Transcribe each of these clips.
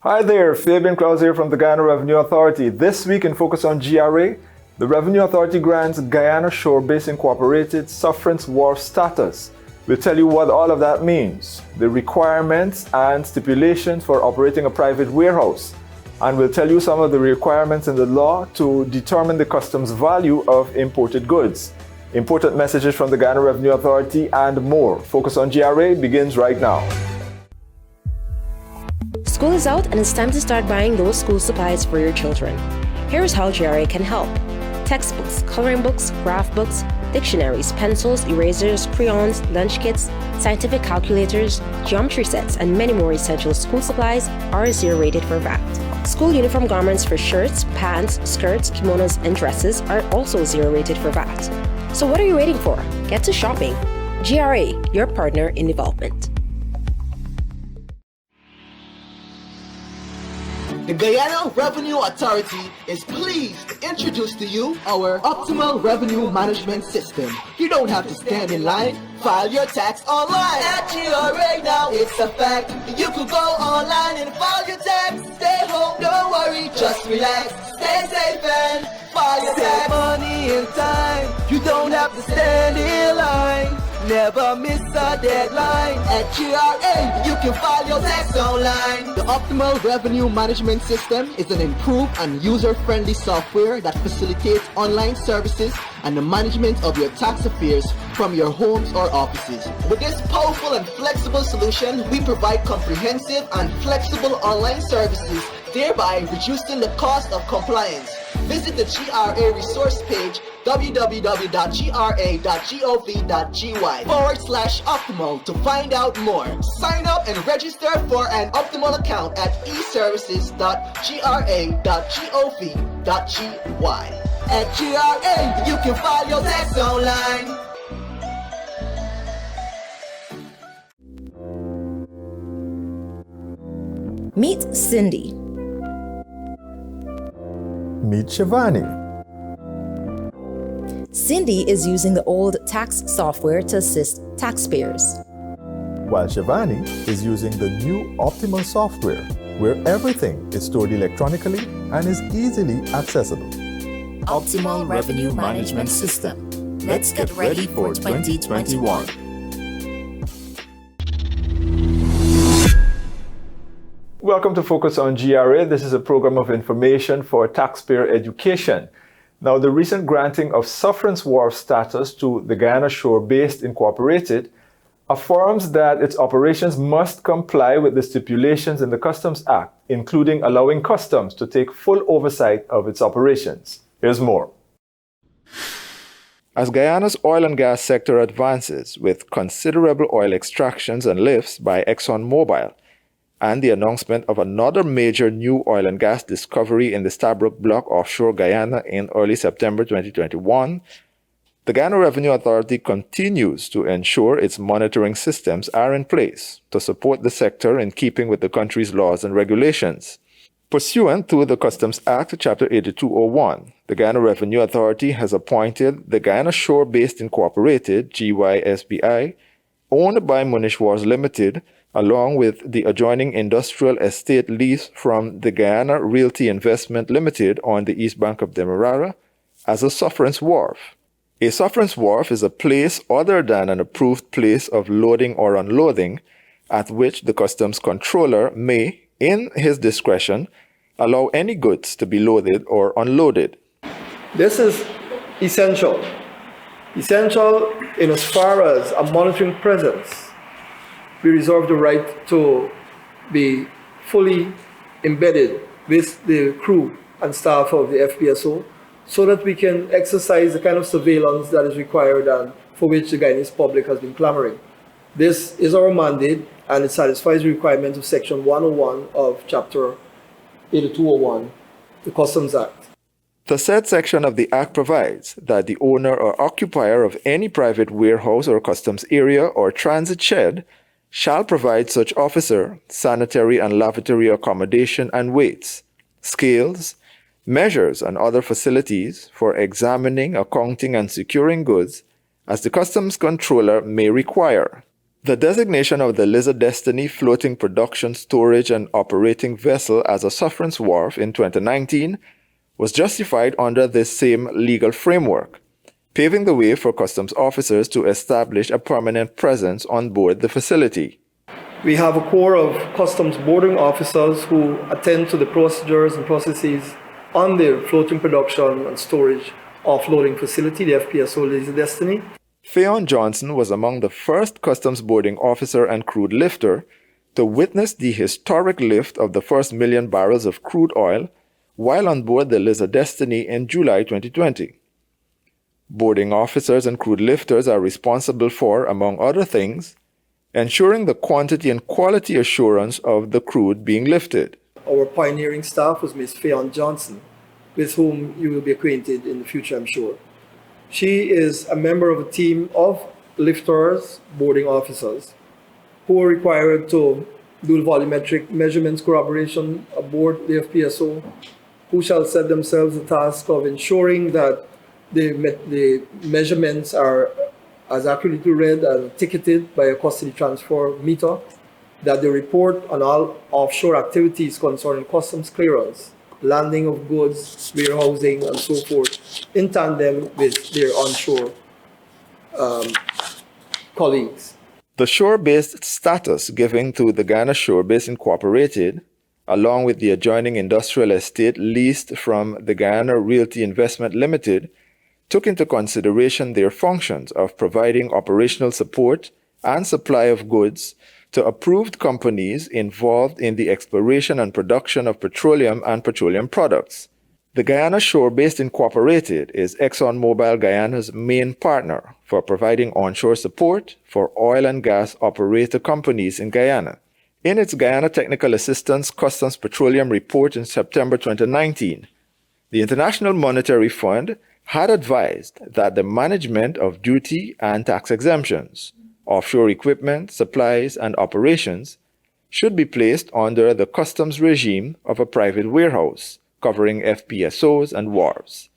Hi there, Fabian Clowes here from the Guyana Revenue Authority. This week in Focus on GRA, the Revenue Authority grants Guyana Shore-Based Incorporated Sufferance Wharf status. We'll tell you what all of that means, the requirements and stipulations for operating a private warehouse, and we'll tell you some of the requirements in the law to determine the customs value of imported goods, important messages from the Guyana Revenue Authority, and more. Focus on GRA begins right now. School is out and it's time to start buying those school supplies for your children. Here's how GRA can help. Textbooks, coloring books, graph books, dictionaries, pencils, erasers, crayons, lunch kits, scientific calculators, geometry sets, and many more essential school supplies are zero rated for VAT. School uniform garments for shirts, pants, skirts, kimonos, and dresses are also zero rated for VAT. So what are you waiting for? Get to shopping. GRA, your partner in development. The Guyana Revenue Authority is pleased to introduce to you our optimal revenue management system. You don't have to stand in line, file your tax online. At GRA now, it's a fact. You could go online and file your tax. Stay home, don't worry, just relax. Stay safe and file your tax. Save money and time, you don't have to stand in line. Never miss a deadline. At GRA, you can file your tax online. The Optimal Revenue Management System is an improved and user-friendly software that facilitates online services and the management of your tax affairs from your homes or offices. With this powerful and flexible solution, we provide comprehensive and flexible online services, thereby reducing the cost of compliance. Visit the GRA resource page www.gra.gov.gy/optimal to find out more. Sign up and register for an optimal account at eservices.gra.gov.gy. At GRA, you can file your tax online. Meet Cindy. Meet Shivani. Cindy is using the old tax software to assist taxpayers, While Shivani is using the new Optimal software, where everything is stored electronically and is easily accessible. Optimal Revenue Management System. Let's get ready for 2021. Welcome to Focus on GRA. This is a program of information for taxpayer education. Now, the recent granting of Sufferance Wharf status to the Guyana Shore-Based Incorporated affirms that its operations must comply with the stipulations in the Customs Act, including allowing customs to take full oversight of its operations. Here's more. As Guyana's oil and gas sector advances with considerable oil extractions and lifts by ExxonMobil, and the announcement of another major new oil and gas discovery in the Stabroek Block offshore Guyana in early September 2021, the Guyana Revenue Authority continues to ensure its monitoring systems are in place to support the sector in keeping with the country's laws and regulations. Pursuant to the Customs Act, Chapter 8201, the Guyana Revenue Authority has appointed the Guyana Shore-Based Incorporated, GYSBI, owned by Munish Wars Limited, along with the adjoining industrial estate lease from the Guyana Realty Investment Limited on the east bank of Demerara, as a Sufferance Wharf. A Sufferance Wharf is a place other than an approved place of loading or unloading at which the customs controller may, in his discretion, allow any goods to be loaded or unloaded. This is essential. Essential in as far as a monitoring presence. We reserve the right to be fully embedded with the crew and staff of the FPSO so that we can exercise the kind of surveillance that is required and for which the Guyanese public has been clamoring. This is our mandate and it satisfies the requirements of Section 101 of Chapter 8201, the Customs Act. The said section of the Act provides that the owner or occupier of any private warehouse or customs area or transit shed shall provide such officer sanitary and lavatory accommodation and weights, scales, measures, and other facilities for examining, accounting, and securing goods as the customs controller may require. The designation of the Lizard Destiny floating production, storage, and operating vessel as a Sufferance Wharf in 2019 was justified under this same legal framework, paving the way for customs officers to establish a permanent presence on board the facility. We have a corps of customs boarding officers who attend to the procedures and processes on the floating production and storage offloading facility, the FPSO Lizard Destiny. Fabian Johnson was among the first customs boarding officer and crude lifter to witness the historic lift of the first 1 million barrels of crude oil while on board the Lizard Destiny in July 2020. Boarding officers and crude lifters are responsible for, among other things, ensuring the quantity and quality assurance of the crude being lifted. Our pioneering staff was Ms. Fabian Johnson, with whom you will be acquainted in the future, I'm sure. She is a member of a team of lifters, boarding officers, who are required to do volumetric measurements corroboration aboard the FPSO, who shall set themselves the task of ensuring that the measurements are as accurately read and ticketed by a custody transfer meter, that they report on all offshore activities concerning customs clearance, landing of goods, warehousing, and so forth, in tandem with their onshore colleagues. The shore-based status given to the Guyana Shore Base Incorporated, along with the adjoining industrial estate leased from the Guyana Realty Investment Limited, took into consideration their functions of providing operational support and supply of goods to approved companies involved in the exploration and production of petroleum and petroleum products. The Guyana Shore Base Incorporated is ExxonMobil Guyana's main partner for providing onshore support for oil and gas operator companies in Guyana. In its Guyana Technical Assistance Customs Petroleum Report in September 2019, the International Monetary Fund had advised that the management of duty and tax exemptions, offshore equipment, supplies, and operations should be placed under the customs regime of a private warehouse covering FPSOs and wharves.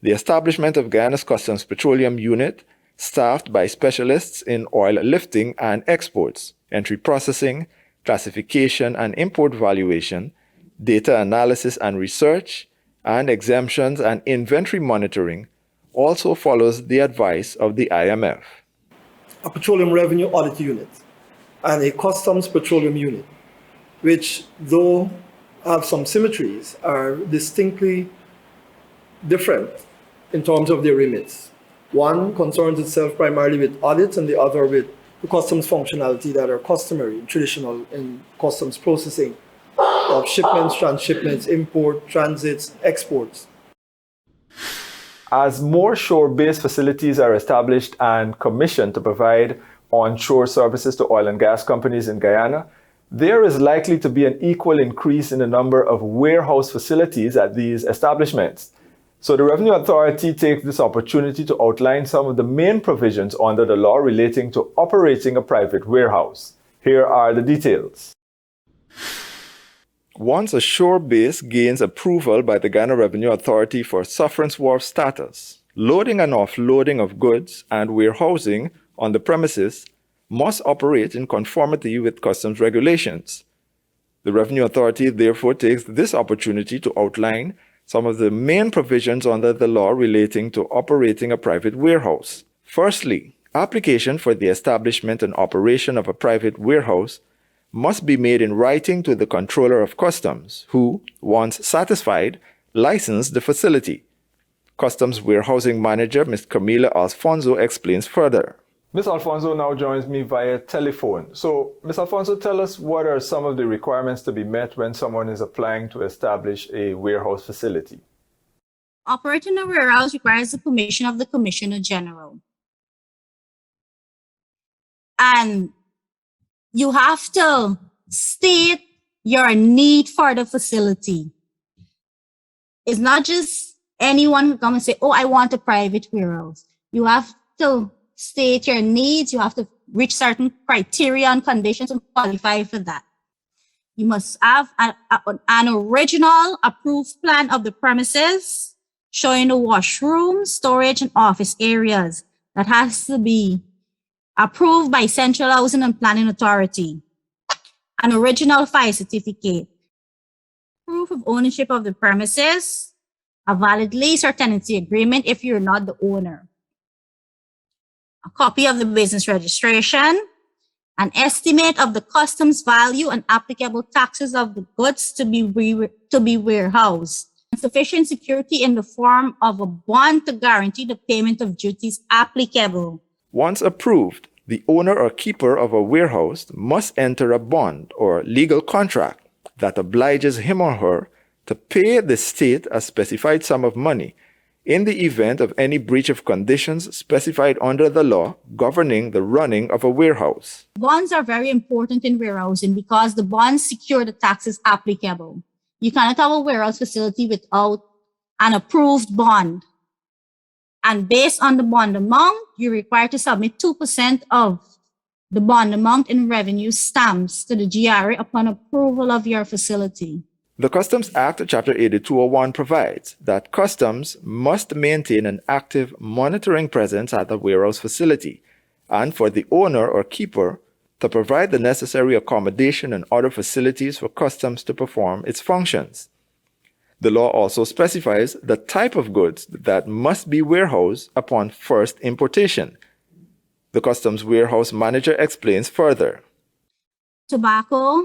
The establishment of Guyana's Customs Petroleum Unit, staffed by specialists in oil lifting and exports, entry processing, classification and import valuation, data analysis and research, and exemptions and inventory monitoring, also follows the advice of the IMF. A petroleum revenue audit unit and a customs petroleum unit, which, though have some symmetries, are distinctly different in terms of their remits. One concerns itself primarily with audits, and the other with the customs functionality that are customary and traditional in customs processing of shipments, transshipments, import, transits, exports. As more shore-based facilities are established and commissioned to provide onshore services to oil and gas companies in Guyana, there is likely to be an equal increase in the number of warehouse facilities at these establishments. So the Revenue Authority takes this opportunity to outline some of the main provisions under the law relating to operating a private warehouse. Here are the details. Once a shore base gains approval by the Guyana Revenue Authority for Sufferance Wharf status, loading and offloading of goods and warehousing on the premises must operate in conformity with customs regulations. The Revenue Authority therefore takes this opportunity to outline some of the main provisions under the law relating to operating a private warehouse. Firstly, application for the establishment and operation of a private warehouse must be made in writing to the Controller of Customs, who, once satisfied, license the facility. Customs Warehousing Manager Ms. Camila Alfonso explains further. Ms. Alfonso now joins me via telephone. So, Ms. Alfonso, tell us what are some of the requirements to be met when someone is applying to establish a warehouse facility? Operating a warehouse requires the permission of the Commissioner General. And you have to state your need for the facility. It's not just anyone who come and say, oh, I want a private warehouse. You have to state your needs. You have to reach certain criteria and conditions to qualify for that. You must have an original approved plan of the premises showing the washroom, storage, and office areas. That has to be approved by Central Housing and Planning Authority, an original fire certificate, proof of ownership of the premises, a valid lease or tenancy agreement if you're not the owner, a copy of the business registration, an estimate of the customs value and applicable taxes of the goods to be warehoused, and sufficient security in the form of a bond to guarantee the payment of duties applicable. Once approved, the owner or keeper of a warehouse must enter a bond or legal contract that obliges him or her to pay the state a specified sum of money in the event of any breach of conditions specified under the law governing the running of a warehouse. Bonds are very important in warehousing because the bonds secure the taxes applicable. You cannot have a warehouse facility without an approved bond. And based on the bond amount, you're required to submit 2% of the bond amount in revenue stamps to the GRA upon approval of your facility. The Customs Act, Chapter 8201 provides that customs must maintain an active monitoring presence at the warehouse facility and for the owner or keeper to provide the necessary accommodation and other facilities for customs to perform its functions. The law also specifies the type of goods that must be warehoused upon first importation. The customs warehouse manager explains further. Tobacco,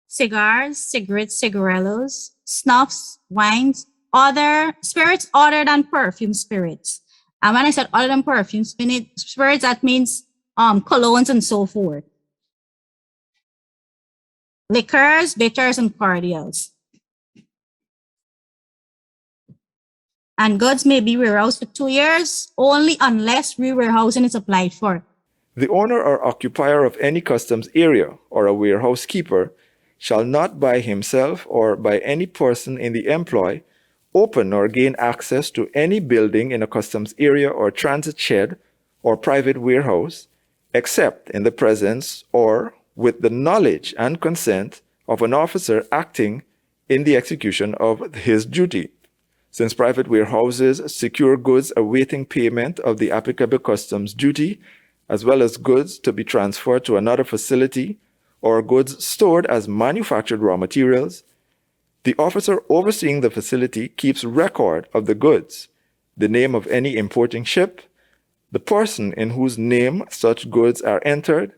cigars, cigarettes, cigarillos, snuffs, wines, other spirits other than perfume spirits. And when I said other than perfume spirits, that means colognes and so forth. Liquors, bitters, and cordials. And goods may be warehoused for 2 years only unless re-warehousing is applied for. The owner or occupier of any customs area or a warehouse keeper shall not by himself or by any person in the employ open or gain access to any building in a customs area or transit shed or private warehouse, except in the presence or with the knowledge and consent of an officer acting in the execution of his duty. Since private warehouses secure goods awaiting payment of the applicable customs duty, as well as goods to be transferred to another facility, or goods stored as manufactured raw materials, the officer overseeing the facility keeps record of the goods, the name of any importing ship, the person in whose name such goods are entered,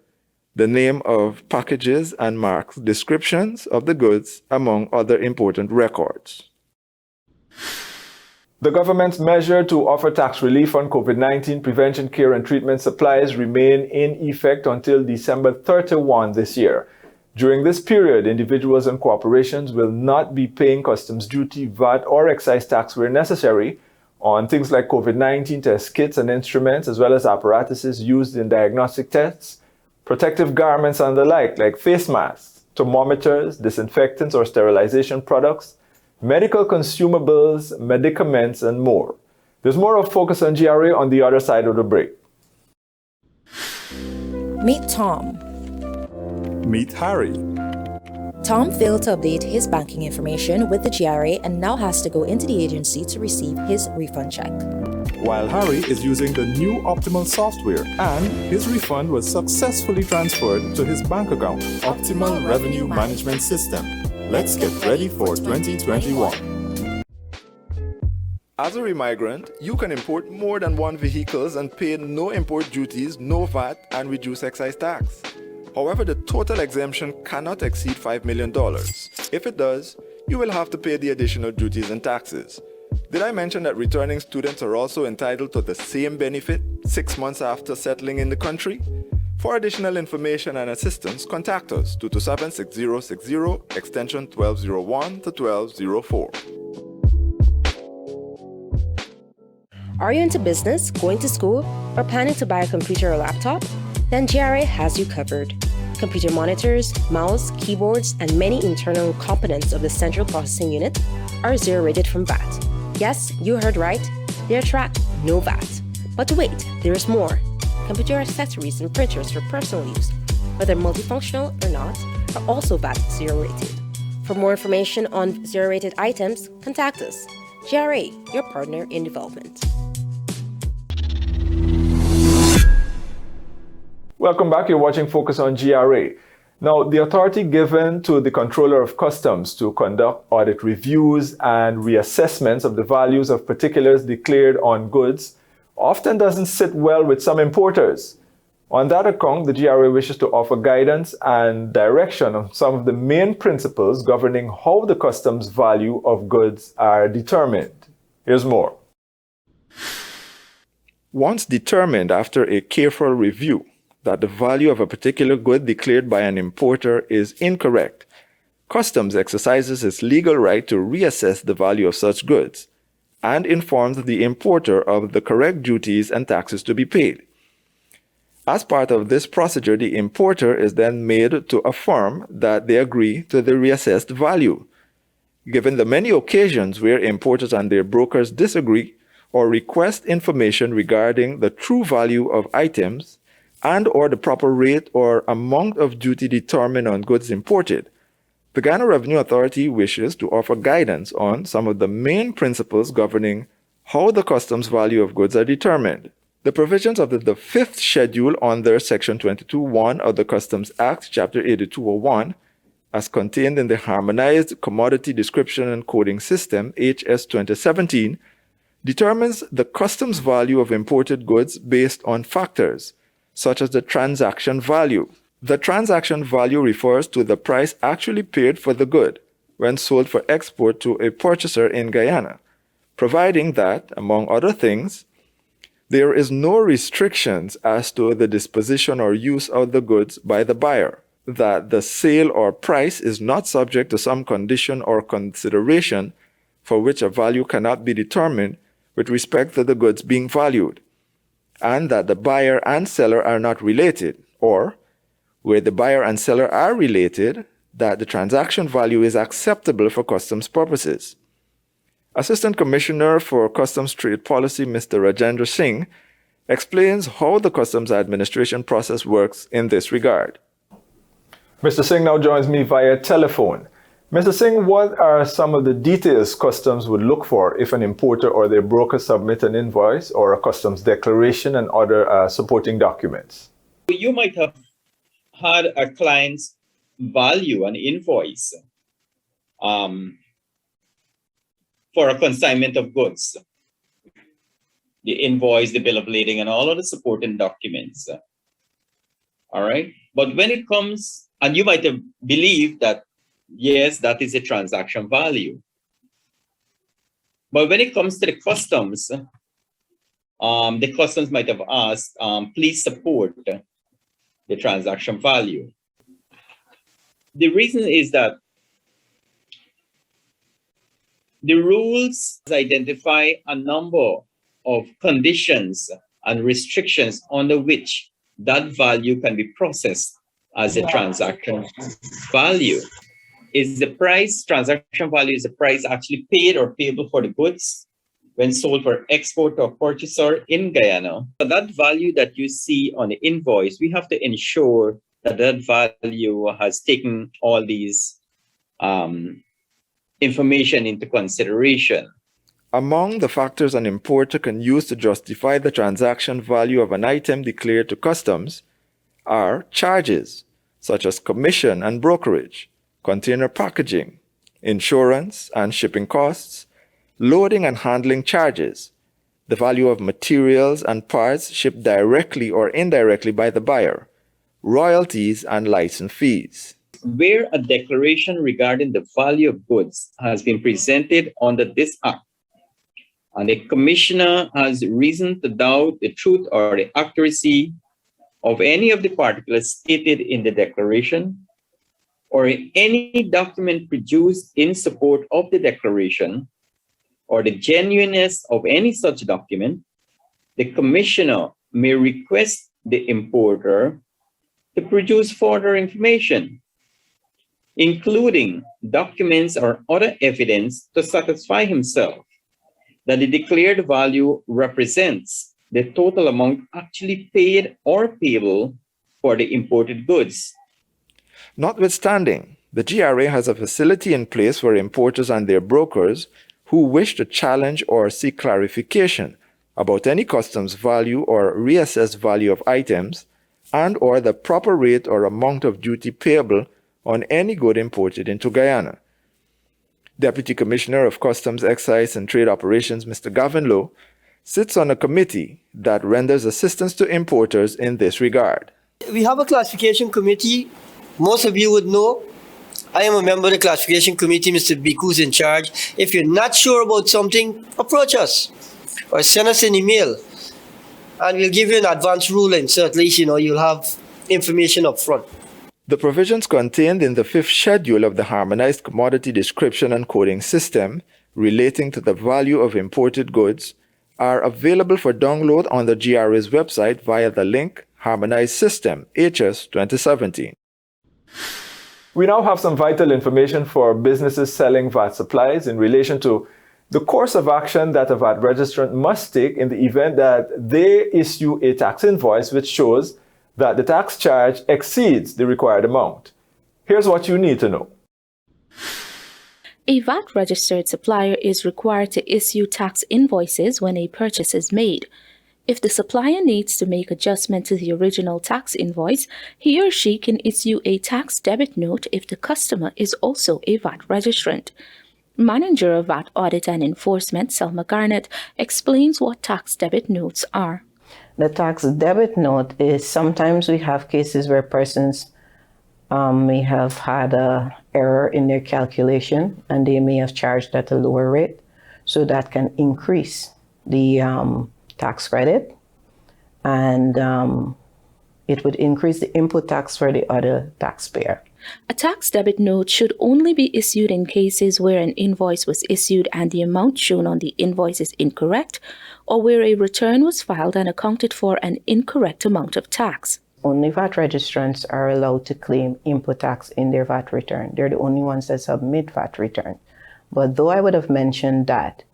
the name of packages and marks descriptions of the goods, among other important records. The government's measure to offer tax relief on COVID-19 prevention care and treatment supplies remain in effect until December 31 this year. During this period, individuals and corporations will not be paying customs duty, VAT, or excise tax where necessary on things like COVID-19 test kits and instruments, as well as apparatuses used in diagnostic tests, protective garments and the like face masks, thermometers, disinfectants or sterilization products, medical consumables, medicaments, and more. There's more of Focus on GRA on the other side of the break. Meet Tom. Meet Harry. Tom failed to update his banking information with the GRA and now has to go into the agency to receive his refund check. While Harry is using the new Optimal software and his refund was successfully transferred to his bank account. Optimal Revenue Management System. Let's get ready for 2021. As a remigrant, you can import more than one vehicles and pay no import duties, no VAT, and reduce excise tax. However, the total exemption cannot exceed $5 million. If it does, you will have to pay the additional duties and taxes. Did I mention that returning students are also entitled to the same benefit 6 months after settling in the country? For additional information and assistance, contact us 227-6060, extension 1201 to 1204. Are you into business, going to school, or planning to buy a computer or laptop? Then GRA has you covered. Computer monitors, mouse, keyboards, and many internal components of the central processing unit are zero-rated from VAT. Yes, you heard right. They attract no VAT. But wait, there is more. Computer accessories and printers for personal use, whether multifunctional or not, are also VAT zero-rated. For more information on zero-rated items, contact us. GRA, your partner in development. Welcome back. You're watching Focus on GRA. Now, the authority given to the Controller of Customs to conduct audit reviews and reassessments of the values of particulars declared on goods often doesn't sit well with some importers. On that account, the GRA wishes to offer guidance and direction on some of the main principles governing how the customs value of goods are determined. Here's more. Once determined after a careful review that the value of a particular good declared by an importer is incorrect, Customs exercises its legal right to reassess the value of such goods and informs the importer of the correct duties and taxes to be paid. As part of this procedure, the importer is then made to affirm that they agree to the reassessed value. Given the many occasions where importers and their brokers disagree or request information regarding the true value of items and or the proper rate or amount of duty determined on goods imported, the Guyana Revenue Authority wishes to offer guidance on some of the main principles governing how the customs value of goods are determined. The provisions of the fifth schedule under Section 22(1) of the Customs Act, Chapter 8201, as contained in the Harmonized Commodity Description and Coding System, HS 2017, determines the customs value of imported goods based on factors such as the transaction value. The transaction value refers to the price actually paid for the good when sold for export to a purchaser in Guyana, providing that, among other things, there is no restrictions as to the disposition or use of the goods by the buyer, that the sale or price is not subject to some condition or consideration for which a value cannot be determined with respect to the goods being valued, and that the buyer and seller are not related, or, where the buyer and seller are related, that the transaction value is acceptable for customs purposes. Assistant Commissioner for Customs Trade Policy, Mr. Rajendra Singh, explains how the customs administration process works in this regard. Mr. Singh now joins me via telephone. Mr. Singh, what are some of the details customs would look for if an importer or their broker submit an invoice or a customs declaration and other supporting documents? You might have had a client's value an invoice for a consignment of goods. The invoice, the bill of lading, and all of the supporting documents. All right. But when it comes, and you might have believed that, yes, that is a transaction value. But when it comes to the customs might have asked, please support the transaction value. The reason is that the rules identify a number of conditions and restrictions under which that value can be processed as a transaction value. Is the price, transaction value is the price actually paid or payable for the goods when sold for export to a purchaser in Guyana. So that value that you see on the invoice, we have to ensure that that value has taken all these information into consideration. Among the factors an importer can use to justify the transaction value of an item declared to customs are charges, such as commission and brokerage, container packaging, insurance and shipping costs, loading and handling charges, the value of materials and parts shipped directly or indirectly by the buyer, royalties and license fees. Where a declaration regarding the value of goods has been presented under this Act, and the Commissioner has reason to doubt the truth or the accuracy of any of the particulars stated in the declaration, or any document produced in support of the declaration, or the genuineness of any such document, the Commissioner may request the importer to produce further information, including documents or other evidence to satisfy himself that the declared value represents the total amount actually paid or payable for the imported goods. Notwithstanding, the GRA has a facility in place for importers and their brokers who wish to challenge or seek clarification about any customs value or reassessed value of items and or the proper rate or amount of duty payable on any good imported into Guyana. Deputy Commissioner of Customs, Excise and Trade Operations, Mr. Gavin Lowe, sits on a committee that renders assistance to importers in this regard. We have a classification committee. Most of you would know. I am a member of the classification committee. Mr. Biku's in charge. If you're not sure about something, approach us or send us an email and we'll give you an advance ruling so at least you'll have information up front. The provisions contained in the 5th schedule of the Harmonized Commodity Description and Coding System relating to the value of imported goods are available for download on the GRA's website via the link Harmonized System, HS 2017. We now have some vital information for businesses selling VAT supplies in relation to the course of action that a VAT registrant must take in the event that they issue a tax invoice which shows that the tax charge exceeds the required amount. Here's what you need to know. A VAT-registered supplier is required to issue tax invoices when a purchase is made. If the supplier needs to make adjustment to the original tax invoice, he or she can issue a tax debit note if the customer is also a VAT registrant. Manager of VAT Audit and Enforcement, Selma Garnett, explains what tax debit notes are. The tax debit note is sometimes we have cases where persons may have had an error in their calculation and they may have charged at a lower rate. So that can increase the tax credit and it would increase the input tax for the other taxpayer. A tax debit note should only be issued in cases where an invoice was issued and the amount shown on the invoice is incorrect, or where a return was filed and accounted for an incorrect amount of tax. Only VAT registrants are allowed to claim input tax in their VAT return. They're the only ones that submit VAT return. But though I would have mentioned that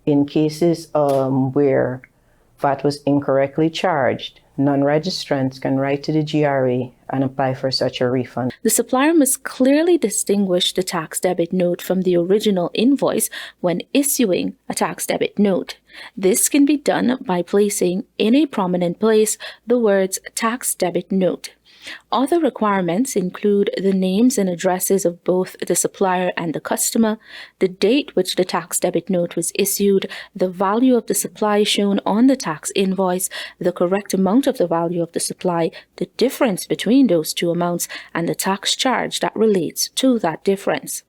in cases where VAT was incorrectly charged, non-registrants can write to the GRA and apply for such a refund. The supplier must clearly distinguish the tax debit note from the original invoice when issuing a tax debit note. This can be done by placing in a prominent place the words tax debit note. Other requirements include the names and addresses of both the supplier and the customer, the date which the tax debit note was issued, the value of the supply shown on the tax invoice, the correct amount of the value of the supply, the difference between those two amounts, and the tax charge that relates to that difference,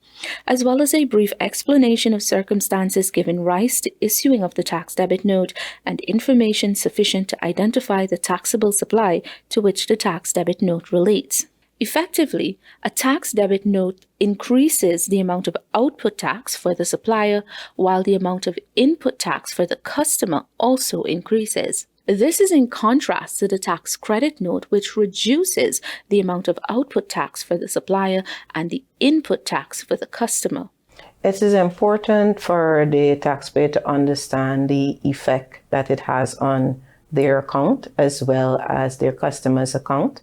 as well as a brief explanation of circumstances giving rise to issuing of the tax debit note and information sufficient to identify the taxable supply to which the tax debit note relates. Effectively, a tax debit note increases the amount of output tax for the supplier, while the amount of input tax for the customer also increases. This is in contrast to the tax credit note, which reduces the amount of output tax for the supplier and the input tax for the customer. It is important for the taxpayer to understand the effect that it has on their account as well as their customer's account,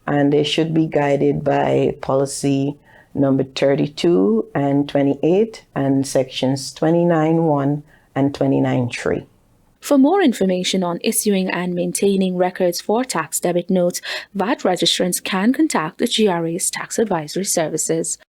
and they should be guided by policy number 32 and 28 and sections 29.1 and 29.3. For more information on issuing and maintaining records for tax debit notes, VAT registrants can contact the GRA's Tax Advisory Services.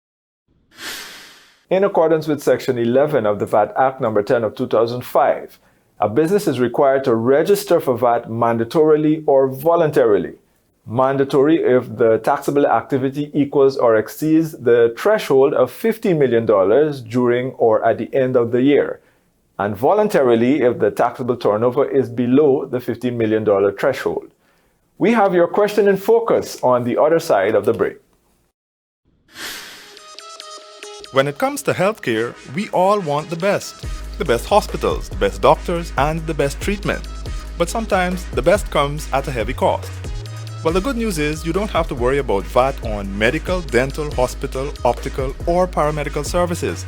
In accordance with Section 11 of the VAT Act No. 10 of 2005, a business is required to register for VAT mandatorily or voluntarily. Mandatory if the taxable activity equals or exceeds the threshold of $50 million during or at the end of the year, and voluntarily if the taxable turnover is below the $15 million threshold. We have your question in focus on the other side of the break. When it comes to healthcare, we all want the best hospitals, the best doctors, and the best treatment. But sometimes the best comes at a heavy cost. Well, the good news is you don't have to worry about VAT on medical, dental, hospital, optical, or paramedical services.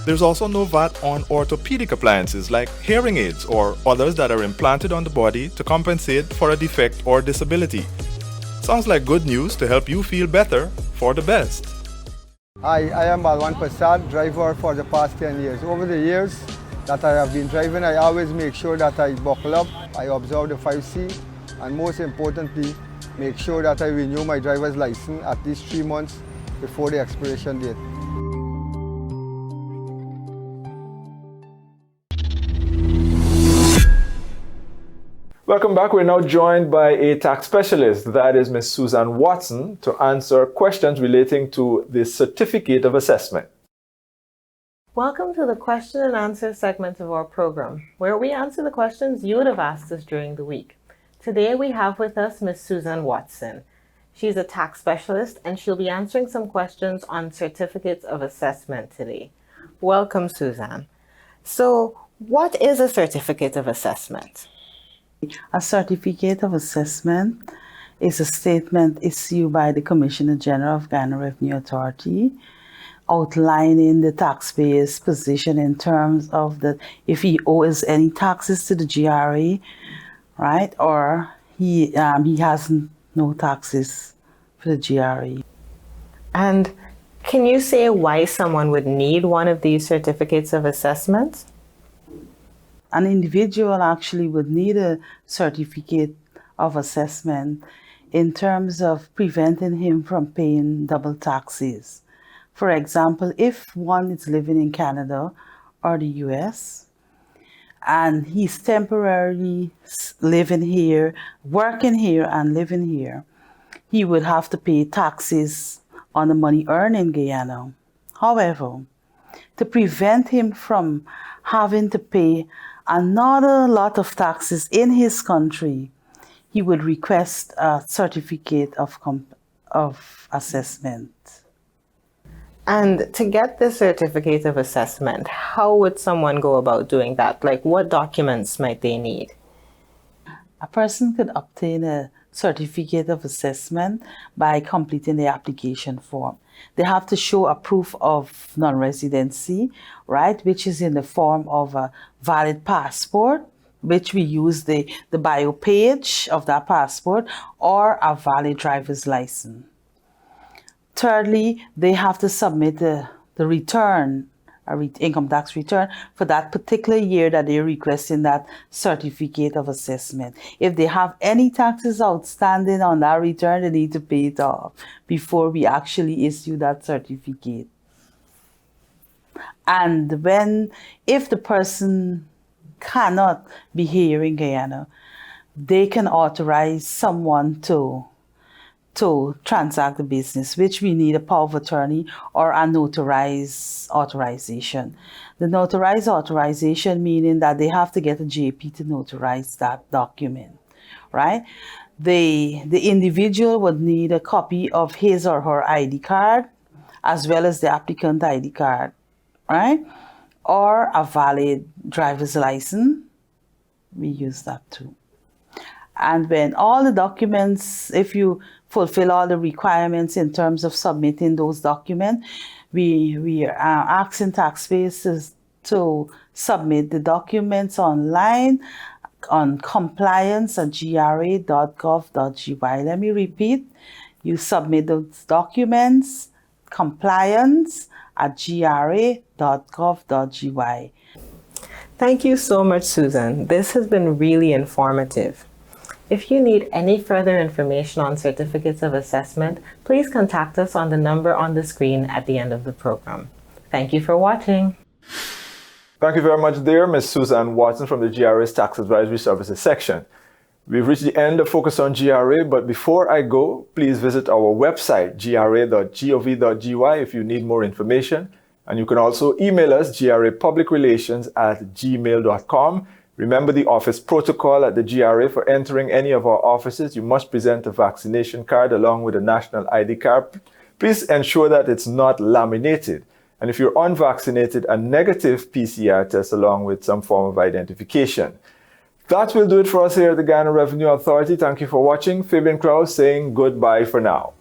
There's also no VAT on orthopedic appliances like hearing aids or others that are implanted on the body to compensate for a defect or disability. Sounds like good news to help you feel better for the best. I am Balwan Prasad, driver for the past 10 years. Over the years that I have been driving, I always make sure that I buckle up, I observe the 5C, and most importantly, make sure that I renew my driver's license at least 3 months before the expiration date. Welcome back. We're now joined by a tax specialist, that is Ms. Susan Watson, to answer questions relating to the Certificate of Assessment. Welcome to the question and answer segment of our program, where we answer the questions you would have asked us during the week. Today we have with us Ms. Susan Watson. She's a tax specialist and she'll be answering some questions on certificates of assessment today. Welcome, Susan. So, what is a certificate of assessment? A certificate of assessment is a statement issued by the Commissioner General of Guyana Revenue Authority outlining the taxpayer's position in terms of if he owes any taxes to the GRA, right, or he has no taxes for the GRA. And can you say why someone would need one of these certificates of assessment? An individual actually would need a certificate of assessment in terms of preventing him from paying double taxes. For example, if one is living in Canada or the US and he's temporarily living here, working here and living here, he would have to pay taxes on the money earned in Guyana. However, to prevent him from having to pay another lot of taxes in his country, he would request a certificate of assessment. And to get the certificate of assessment, how would someone go about doing that? Like, what documents might they need? A person could obtain a certificate of assessment by completing the application form. They have to show a proof of non-residency, right, which is in the form of a valid passport, which we use the bio page of that passport, or a valid driver's license. Thirdly, they have to submit the return, income tax return for that particular year that they're requesting that certificate of assessment. If they have any taxes outstanding on that return, they need to pay it off before we actually issue that certificate. And if the person cannot be here in Guyana, they can authorize someone to transact the business, which we need a power of attorney or a notarized authorization. The notarized authorization meaning that they have to get a JP to notarize that document, right? The individual would need a copy of his or her ID card as well as the applicant ID card, right? Or a valid driver's license. We use that too. And when all the documents, if you fulfill all the requirements in terms of submitting those documents, we are asking taxpayers to submit the documents online on compliance@gra.gov.gy. Let me repeat. You submit those documents, compliance@gra.gov.gy. Thank you so much, Susan. This has been really informative. If you need any further information on certificates of assessment, please contact us on the number on the screen at the end of the program. Thank you for watching. Thank you very much, dear Ms. Susan Watson from the GRA's Tax Advisory Services section. We've reached the end of Focus on GRA, but before I go, please visit our website, gra.gov.gy, if you need more information. And you can also email us, grapublicrelations@gmail.com. Remember the office protocol at the GRA. For entering any of our offices, you must present a vaccination card along with a national ID card. Please ensure that it's not laminated. And if you're unvaccinated, a negative PCR test along with some form of identification. That will do it for us here at the Guyana Revenue Authority. Thank you for watching. Fabian Clowes saying goodbye for now.